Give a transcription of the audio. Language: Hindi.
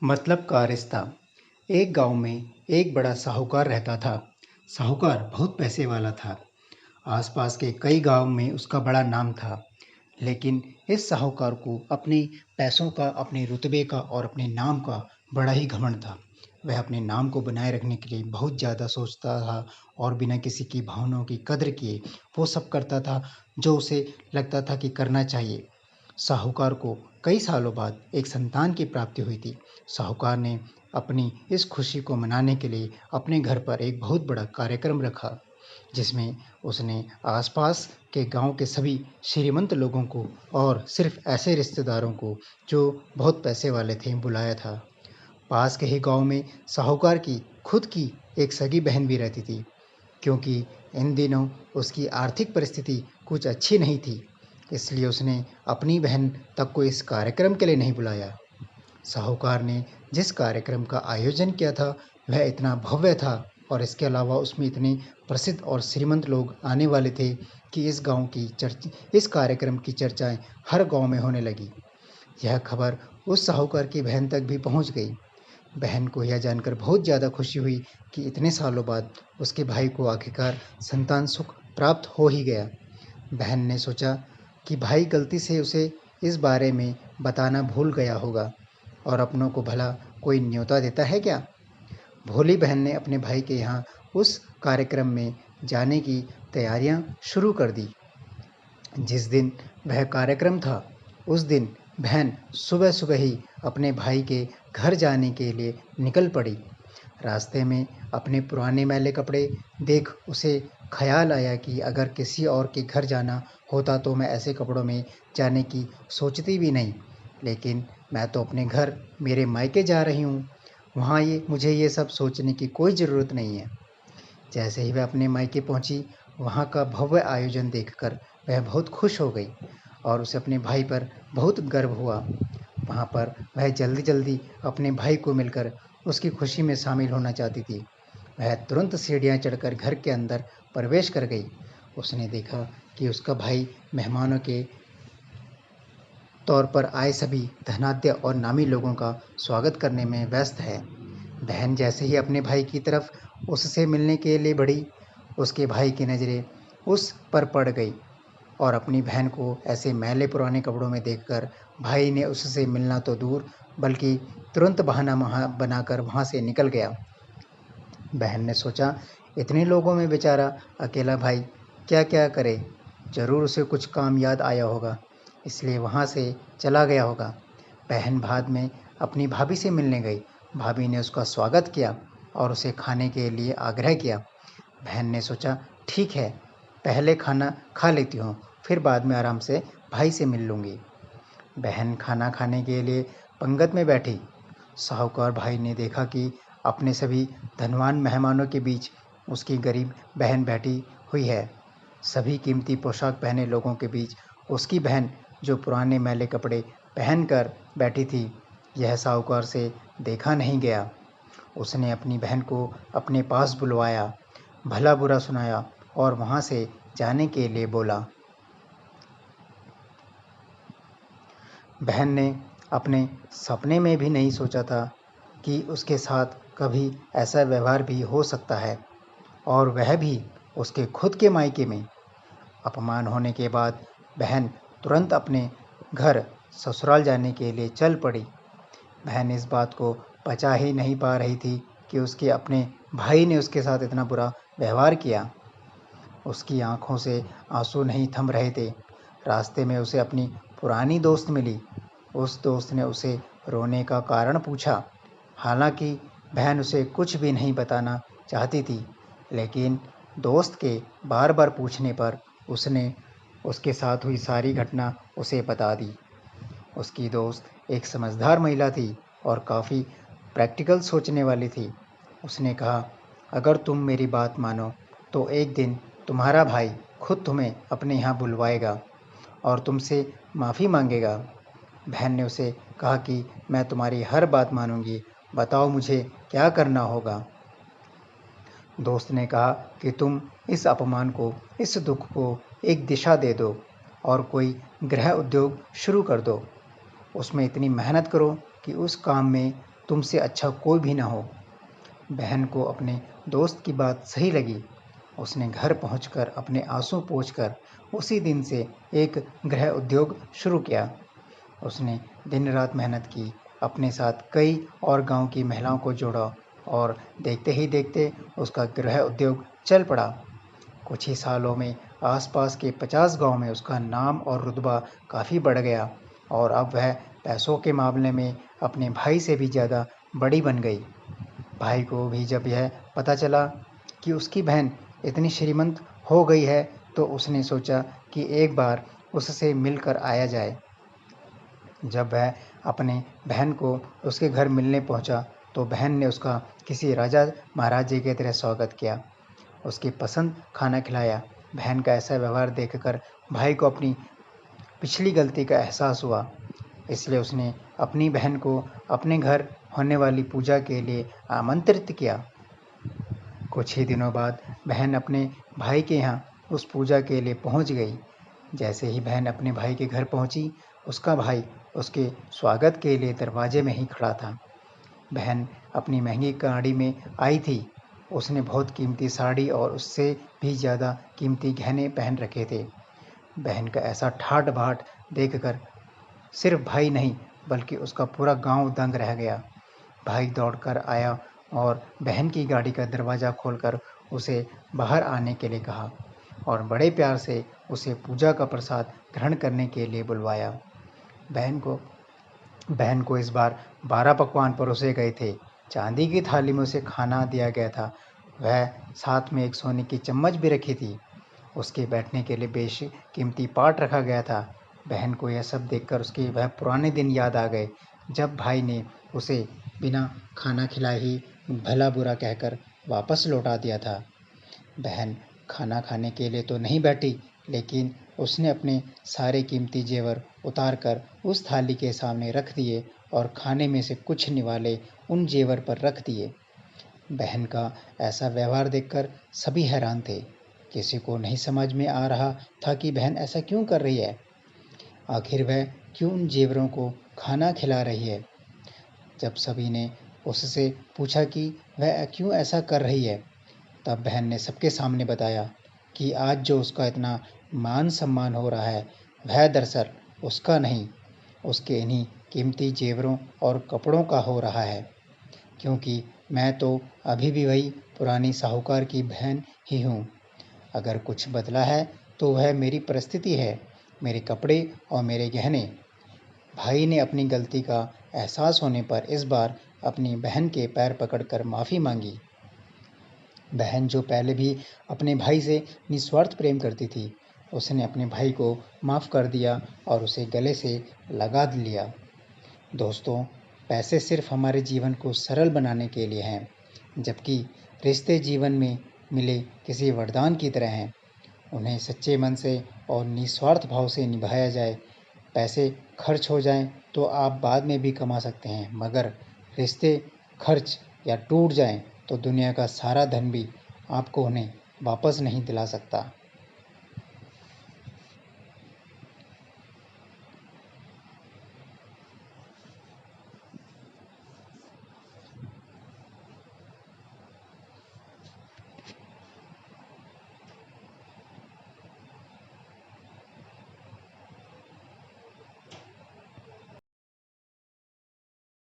मतलब का रिश्ता। एक गांव में एक बड़ा साहूकार रहता था। साहूकार बहुत पैसे वाला था। आसपास के कई गांव में उसका बड़ा नाम था। लेकिन इस साहूकार को अपने पैसों का, अपने रुतबे का और अपने नाम का बड़ा ही घमंड था। वह अपने नाम को बनाए रखने के लिए बहुत ज़्यादा सोचता था और बिना किसी की भावनाओं की कद्र किए वो सब करता था जो उसे लगता था कि करना चाहिए। साहूकार को कई सालों बाद एक संतान की प्राप्ति हुई थी। साहूकार ने अपनी इस खुशी को मनाने के लिए अपने घर पर एक बहुत बड़ा कार्यक्रम रखा, जिसमें उसने आसपास के गांव के सभी श्रीमंत लोगों को और सिर्फ ऐसे रिश्तेदारों को जो बहुत पैसे वाले थे बुलाया था। पास के ही गांव में साहूकार की खुद की एक सगी बहन भी रहती थी, क्योंकि इन दिनों उसकी आर्थिक परिस्थिति कुछ अच्छी नहीं थी। इसलिए उसने अपनी बहन तक को इस कार्यक्रम के लिए नहीं बुलाया। साहूकार ने जिस कार्यक्रम का आयोजन किया था वह इतना भव्य था और इसके अलावा उसमें इतने प्रसिद्ध और श्रीमंत लोग आने वाले थे कि इस कार्यक्रम की चर्चाएं हर गांव में होने लगी। यह खबर उस साहूकार की बहन तक भी पहुंच गई। बहन को यह जानकर बहुत ज़्यादा खुशी हुई कि इतने सालों बाद उसके भाई को आखिरकार संतान सुख प्राप्त हो ही गया। बहन ने सोचा कि भाई गलती से उसे इस बारे में बताना भूल गया होगा और अपनों को भला कोई न्योता देता है क्या। भोली बहन ने अपने भाई के यहाँ उस कार्यक्रम में जाने की तैयारियां शुरू कर दी। जिस दिन वह कार्यक्रम था उस दिन बहन सुबह सुबह ही अपने भाई के घर जाने के लिए निकल पड़ी। रास्ते में अपने पुराने मैले कपड़े देख उसे ख्याल आया कि अगर किसी और के घर जाना होता तो मैं ऐसे कपड़ों में जाने की सोचती भी नहीं। लेकिन मैं तो अपने घर, मेरे मायके जा रही हूँ, वहाँ ये मुझे ये सब सोचने की कोई ज़रूरत नहीं है। जैसे ही वह अपने मायके पहुंची, वहां का भव्य आयोजन देखकर वह बहुत खुश हो गई और उसे अपने भाई पर बहुत गर्व हुआ। वहां पर वह जल्दी जल्दी अपने भाई को मिलकर उसकी खुशी में शामिल होना चाहती थी। वह तुरंत सीढ़ियां चढ़कर घर के अंदर प्रवेश कर गई। उसने देखा कि उसका भाई मेहमानों के तौर पर आए सभी धनाढ्य और नामी लोगों का स्वागत करने में व्यस्त है। बहन जैसे ही अपने भाई की तरफ उससे मिलने के लिए बढ़ी, उसके भाई की नज़रें उस पर पड़ गई और अपनी बहन को ऐसे मैले पुराने कपड़ों में देखकर भाई ने उससे मिलना तो दूर बल्कि तुरंत बहाना बनाकर वहाँ से निकल गया। बहन ने सोचा, इतने लोगों में बेचारा अकेला भाई क्या क्या करे, ज़रूर उसे कुछ काम याद आया होगा, इसलिए वहाँ से चला गया होगा। बहन बाद में अपनी भाभी से मिलने गई। भाभी ने उसका स्वागत किया और उसे खाने के लिए आग्रह किया। बहन ने सोचा, ठीक है, पहले खाना खा लेती हूँ, फिर बाद में आराम से भाई से मिल लूँगी। बहन खाना खाने के लिए पंगत में बैठी। साहूकार भाई ने देखा कि अपने सभी धनवान मेहमानों के बीच उसकी गरीब बहन बैठी हुई है। सभी कीमती पोशाक पहने लोगों के बीच उसकी बहन जो पुराने मैले कपड़े पहनकर बैठी थी, यह साहूकार से देखा नहीं गया। उसने अपनी बहन को अपने पास बुलवाया, भला बुरा सुनाया और वहाँ से जाने के लिए बोला। बहन ने अपने सपने में भी नहीं सोचा था कि उसके साथ कभी ऐसा व्यवहार भी हो सकता है, और वह भी उसके खुद के मायके में। अपमान होने के बाद बहन तुरंत अपने घर ससुराल जाने के लिए चल पड़ी। बहन इस बात को पचा ही नहीं पा रही थी कि उसके अपने भाई ने उसके साथ इतना बुरा व्यवहार किया। उसकी आंखों से आंसू नहीं थम रहे थे। रास्ते में उसे अपनी पुरानी दोस्त मिली। उस दोस्त ने उसे रोने का कारण पूछा। हालांकि बहन उसे कुछ भी नहीं बताना चाहती थी, लेकिन दोस्त के बार बार पूछने पर उसने उसके साथ हुई सारी घटना उसे बता दी। उसकी दोस्त एक समझदार महिला थी और काफ़ी प्रैक्टिकल सोचने वाली थी। उसने कहा, अगर तुम मेरी बात मानो तो एक दिन तुम्हारा भाई खुद तुम्हें अपने यहाँ बुलवाएगा और तुमसे माफ़ी मांगेगा। बहन ने उसे कहा कि मैं तुम्हारी हर बात मानूंगी, बताओ मुझे क्या करना होगा। दोस्त ने कहा कि तुम इस अपमान को, इस दुख को एक दिशा दे दो और कोई गृह उद्योग शुरू कर दो। उसमें इतनी मेहनत करो कि उस काम में तुमसे अच्छा कोई भी ना हो। बहन को अपने दोस्त की बात सही लगी। उसने घर पहुंचकर अपने आंसू पोंछकर उसी दिन से एक गृह उद्योग शुरू किया। उसने दिन रात मेहनत की, अपने साथ कई और गांव की महिलाओं को जोड़ा और देखते ही देखते उसका गृह उद्योग चल पड़ा। कुछ ही सालों में आसपास के 50 गांव में उसका नाम और रुतबा काफ़ी बढ़ गया और अब वह पैसों के मामले में अपने भाई से भी ज़्यादा बड़ी बन गई। भाई को भी जब यह पता चला कि उसकी बहन इतनी श्रीमंत हो गई है तो उसने सोचा कि एक बार उससे मिलकर आया जाए। जब वह अपने बहन को उसके घर मिलने पहुंचा तो बहन ने उसका किसी राजा महाराजे की तरह स्वागत किया, उसकी पसंद खाना खिलाया। बहन का ऐसा व्यवहार देखकर भाई को अपनी पिछली गलती का एहसास हुआ, इसलिए उसने अपनी बहन को अपने घर होने वाली पूजा के लिए आमंत्रित किया। कुछ ही दिनों बाद बहन अपने भाई के यहाँ उस पूजा के लिए पहुँच गई। जैसे ही बहन अपने भाई के घर पहुँची, उसका भाई उसके स्वागत के लिए दरवाजे में ही खड़ा था। बहन अपनी महंगी गाड़ी में आई थी। उसने बहुत कीमती साड़ी और उससे भी ज़्यादा कीमती गहने पहन रखे थे। बहन का ऐसा ठाट बाट देखकर सिर्फ भाई नहीं बल्कि उसका पूरा गांव दंग रह गया। भाई दौड़कर आया और बहन की गाड़ी का दरवाज़ा खोलकर उसे बाहर आने के लिए कहा और बड़े प्यार से उसे पूजा का प्रसाद ग्रहण करने के लिए बुलवाया। बहन को बहन को इस बार 12 पकवान परोसे गए थे। चांदी की थाली में उसे खाना दिया गया था। वह साथ में एक सोने की चम्मच भी रखी थी। उसके बैठने के लिए बेशकीमती पाट रखा गया था। बहन को यह सब देखकर उसके वह पुराने दिन याद आ गए जब भाई ने उसे बिना खाना खिलाए ही भला बुरा कहकर वापस लौटा दिया था। बहन खाना खाने के लिए तो नहीं बैठी, लेकिन उसने अपने सारे कीमती जेवर उतार कर उस थाली के सामने रख दिए और खाने में से कुछ निवाले उन जेवर पर रख दिए। बहन का ऐसा व्यवहार देखकर सभी हैरान थे। किसी को नहीं समझ में आ रहा था कि बहन ऐसा क्यों कर रही है। आखिर वह क्यों उन जेवरों को खाना खिला रही है। जब सभी ने उससे पूछा कि वह क्यों ऐसा कर रही है, तब बहन ने सबके सामने बताया कि आज जो उसका इतना मान सम्मान हो रहा है वह दरअसल उसका नहीं, उसके इन्हीं कीमती जेवरों और कपड़ों का हो रहा है, क्योंकि मैं तो अभी भी वही पुरानी साहूकार की बहन ही हूँ। अगर कुछ बदला है तो वह मेरी परिस्थिति है, मेरे कपड़े और मेरे गहने। भाई ने अपनी गलती का एहसास होने पर इस बार अपनी बहन के पैर पकड़कर माफ़ी मांगी। बहन जो पहले भी अपने भाई से निस्वार्थ प्रेम करती थी, उसने अपने भाई को माफ़ कर दिया और उसे गले से लगा लिया। दोस्तों, पैसे सिर्फ हमारे जीवन को सरल बनाने के लिए हैं, जबकि रिश्ते जीवन में मिले किसी वरदान की तरह हैं। उन्हें सच्चे मन से और निस्वार्थ भाव से निभाया जाए। पैसे खर्च हो जाएं तो आप बाद में भी कमा सकते हैं, मगर रिश्ते खर्च या टूट जाएं तो दुनिया का सारा धन भी आपको उन्हें वापस नहीं दिला सकता।